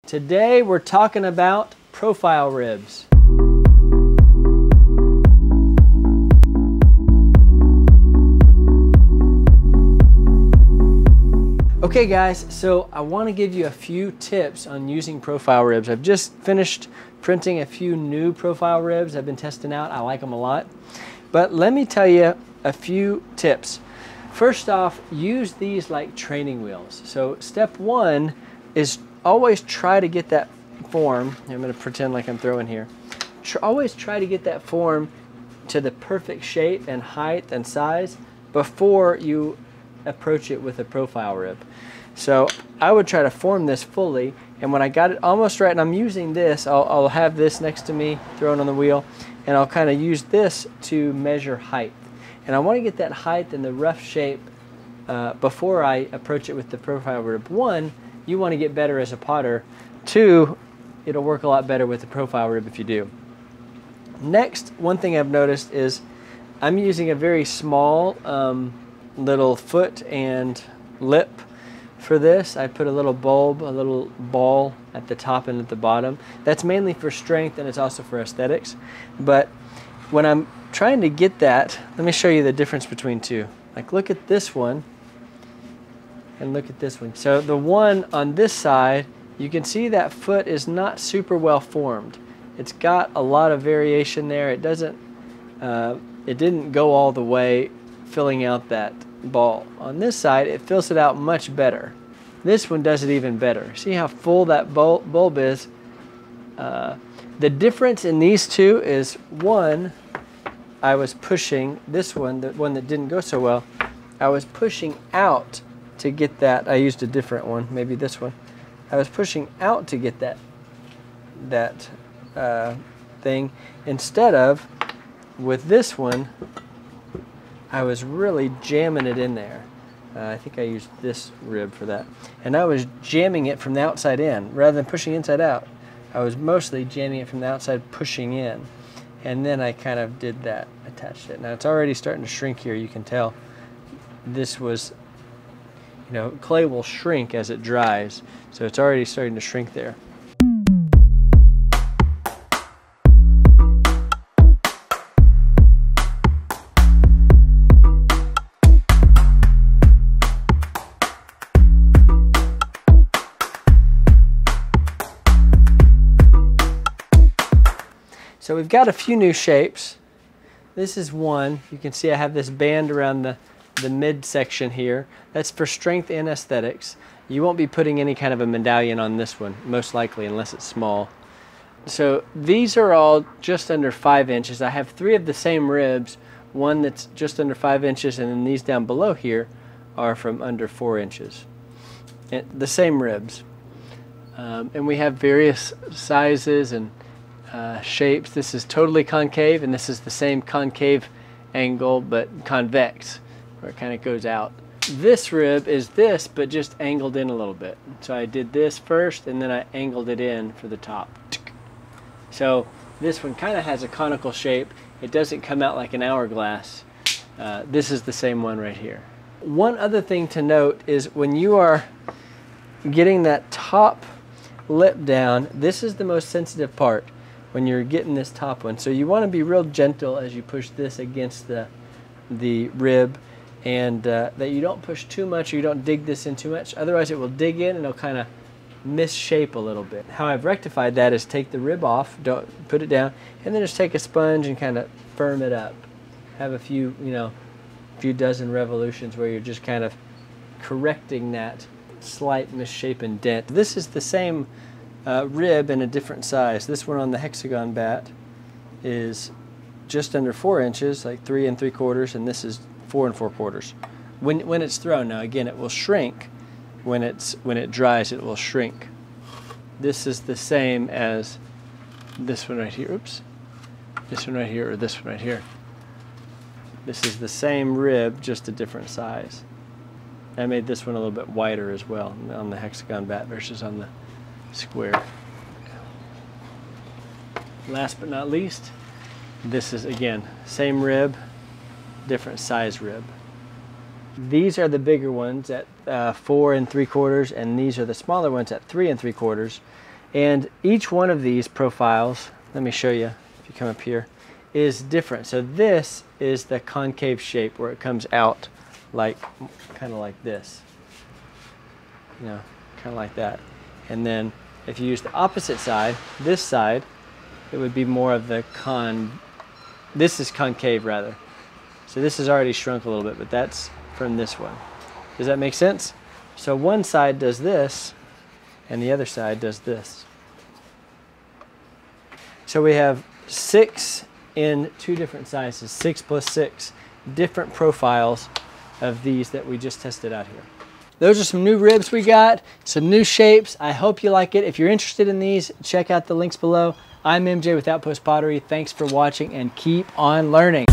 Today we're talking about profile ribs. Okay guys, so I want to give you a few tips on using profile ribs. I've just finished printing a few new profile ribs I've been testing out. I like them a lot. But let me tell you a few tips. First off, use these like training wheels. So step one is always try to get that form. I'm going to pretend like I'm throwing here. Always try to get that form to the perfect shape and height and size before you approach it with a profile rib. So I would try to form this fully, and when I got it almost right, and I'm using this, I'll have this next to me thrown on the wheel, and I'll kind of use this to measure height. And I want to get that height in the rough shape before I approach it with the profile rib. One, you want to get better as a potter. Two, it'll work a lot better with the profile rib if you do. Next, one thing I've noticed is I'm using a very small little foot and lip for this. I put a little bulb, a little ball at the top and at the bottom. That's mainly for strength, and it's also for aesthetics. But when I'm trying to get that, let me show you the difference between two. Like look at this one and look at this one. So the one on this side, you can see that foot is not super well formed. It's got a lot of variation there. It didn't go all the way filling out that ball. On this side, it fills it out much better. This one does it even better. See how full that bulb is? The difference in these two is, one, I was pushing this one, the one that didn't go so well, I was pushing out to get that. I used a different one, maybe this one. I was pushing out to get that thing, instead of with this one I was really jamming it in there. I think I used this rib for that, and I was jamming it from the outside in rather than pushing inside out. I was mostly jamming it from the outside, pushing in, and then I kind of did that, attached it. Now it's already starting to shrink here. You can tell this was, you know, clay will shrink as it dries, so it's already starting to shrink there. So we've got a few new shapes. This is one. You can see I have this band around the midsection here. That's for strength and aesthetics. You won't be putting any kind of a medallion on this one, most likely, unless it's small. So these are all just under 5 inches. I have 3 of the same ribs, one that's just under 5 inches, and then these down below here are from under 4 inches. And the same ribs. And we have various sizes and shapes. This is totally concave, and this is the same concave angle but convex, where it kind of goes out. This rib is this, but just angled in a little bit. So I did this first, and then I angled it in for the top. So this one kind of has a conical shape. It doesn't come out like an hourglass. This is the same one right here. One other thing to note is when you are getting that top lip down, this is the most sensitive part when you're getting this top one. So you want to be real gentle as you push this against the rib, and that you don't push too much or you don't dig this in too much. Otherwise it will dig in and it'll kind of misshape a little bit. How I've rectified that is take the rib off, don't put it down, and then just take a sponge and kind of firm it up. Have a few, few dozen revolutions where you're just kind of correcting that slight misshapen dent. This is the same rib in a different size. This one on the hexagon bat is just under 4 inches, like 3 3/4, and this is 4 4/4. When it's thrown, now again, it will shrink. When it dries, it will shrink. This is the same as this one right here. Oops, this one right here, or this one right here. This is the same rib, just a different size. I made this one a little bit wider as well on the hexagon bat versus on the square. Last but not least, this is again same rib, different size rib. These are the bigger ones at 4 3/4, and these are the smaller ones at 3 3/4. And each one of these profiles, let me show you if you come up here, is different. So this is the concave shape where it comes out like, kind of like this. You know, kind of like that. And then if you use the opposite side, this side, it would be more of the this is concave rather. So this has already shrunk a little bit, but that's from this one. Does that make sense? So one side does this, and the other side does this. So we have 6 in 2 different sizes, 6 plus 6 different profiles of these that we just tested out here. Those are some new ribs we got, some new shapes. I hope you like it. If you're interested in these, check out the links below. I'm MJ with Outpost Pottery. Thanks for watching and keep on learning.